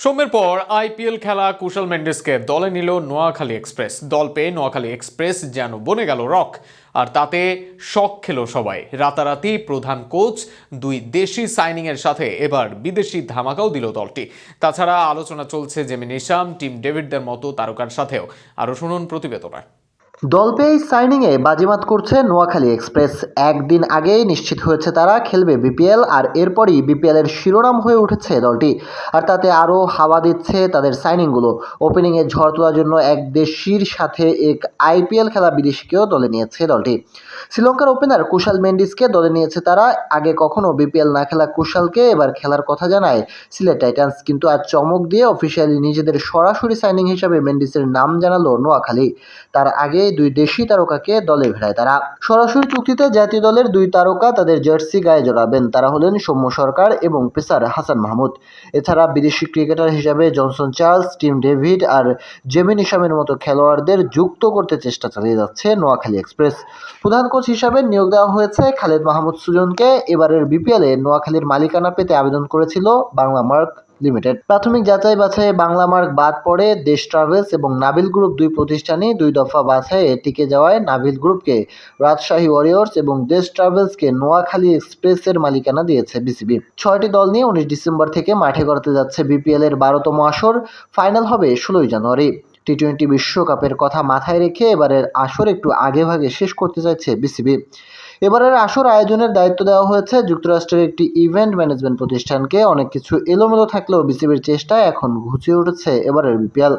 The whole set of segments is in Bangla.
সৌম্যের পর আইপিএল খেলা কুশল মেন্ডিসকে দলে নিল নোয়াখালী এক্সপ্রেস। দল পেয়ে নোয়াখালী এক্সপ্রেস যেন বনে গেল রক। আর তাতে শক খেলো সবাই। রাতারাতি প্রধান কোচ দুই দেশি সাইনিংয়ের সাথে এবার বিদেশি ধামাকাও দিল দলটি। তাছাড়া আলোচনা চলছে জেমি নিশাম, টিম ডেভিডদের মতো তারকার সাথেও। আরও শুনুন প্রতিবেদনায়। দল পেয়ে সাইনিংয়ে বাজিমাত করছে নোয়াখালী এক্সপ্রেস। একদিন আগেই নিশ্চিত হয়েছে তারা খেলবে বিপিএল, আর এরপরই বিপিএল এর শিরোনাম হয়ে উঠেছে দলটি। আর তাতে আরও হাওয়া দিচ্ছে তাদের সাইনিংগুলো। ওপেনিংয়ে ঝড় তোলার জন্য এক দেশির সাথে এক আইপিএল খেলা বিদেশিকেও দলে নিয়েছে দলটি। শ্রীলঙ্কার ওপেনার কুশাল মেন্ডিসকে দলে নিয়েছে তারা। আগে কখনো বিপিএল না খেলা কুশালকে এবার খেলার কথা জানায় সিলেট টাইটান্স, কিন্তু আজ চমক দিয়ে অফিসিয়ালি নিজেদের সরাসরি সাইনিং হিসাবে মেন্ডিসের নাম জানালো নোয়াখালী। তার আগে দুই দেশি তারকাকে দলে ভেড়ায় তারা। সরাসরি চুক্তিতে জাতীয় দলের দুই তারকা তাদের জার্সি গায়ে জড়াবেন। তারা হলেন সৌম্য সরকার এবং পেসার হাসান মাহমুদ। এছাড়া বিদেশি ক্রিকেটার হিসাবে জনসন চার্লস, টিম ডেভিড আর জেমি নিশামের মতো খেলোয়াড়দের যুক্ত করতে চেষ্টা চালিয়ে যাচ্ছে নোয়াখালী এক্সপ্রেস। প্রধান কোচ হিসাবে নিয়োগ দেওয়া হয়েছে খালেদ মাহমুদ সুজনকে। এবারের বিপিএলে নোয়াখালীর মালিকানা পেতে আবেদন করেছিল বাংলা মার্ক লিমিটেড। প্রাথমিক যাচাই বাছাইয়ে বাংলা মার্ক বাদ পড়ে দেশ ট্রাভেলস এবং নাভিল গ্রুপ দুই প্রতিষ্ঠানই দুই দফা বাছাইয়ে টিকে যাওয়ায় নাভিল গ্রুপকে রাজশাহী ওয়ারিয়র্স এবং দেশ ট্রাভেলসকে নোয়াখালী এক্সপ্রেসের মালিকানা দিয়েছে বিসিবি। 6টি দল নিয়ে 19 ডিসেম্বর থেকে মাঠে গড়াতে যাচ্ছে বিপিএল এর 12তম আসর। ফাইনাল হবে 16 জানুয়ারি। টি-20 বিশ্বকাপের কথা মাথায় রেখে এবারের আসর একটু আগেভাগে শেষ করতে চাইছে বিসিবি। এবারের আসর আয়োজনের দায়িত্ব দেওয়া হয়েছে যুক্তরাষ্ট্রের একটি ইভেন্ট ম্যানেজমেন্ট প্রতিষ্ঠানকে। অনেক কিছু এলোমেলো থাকলেও বিসিবির চেষ্টায় এখন ঘুচিয়ে উঠেছে এবারের বিপিএল।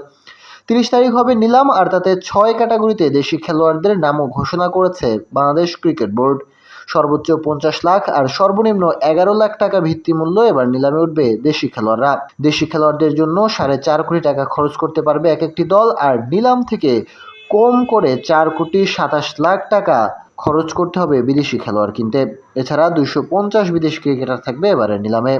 30 তারিখ হবে নিলাম, আর তাতে 6 ক্যাটাগরিতে দেশি খেলোয়াড়দের নামও ঘোষণা করেছে বাংলাদেশ ক্রিকেট বোর্ড। সর্বোচ্চ 50 লাখ আর সর্বনিম্ন 11 লাখ টাকা ভিত্তিমূল্য এবার নিলামে উঠবে দেশি খেলোয়াড়রা। দেশি খেলোয়াড়দের জন্য 4.5 কোটি টাকা খরচ করতে পারবে এক একটি দল, আর নিলাম থেকে কম করে 4,27 কোটি টাকা খরচ করতে হবে বিদেশি খেলোয়াড় কিনতে। এছাড়া 250 বিদেশি ক্রিকেটার থাকবে এবারের নিলামে।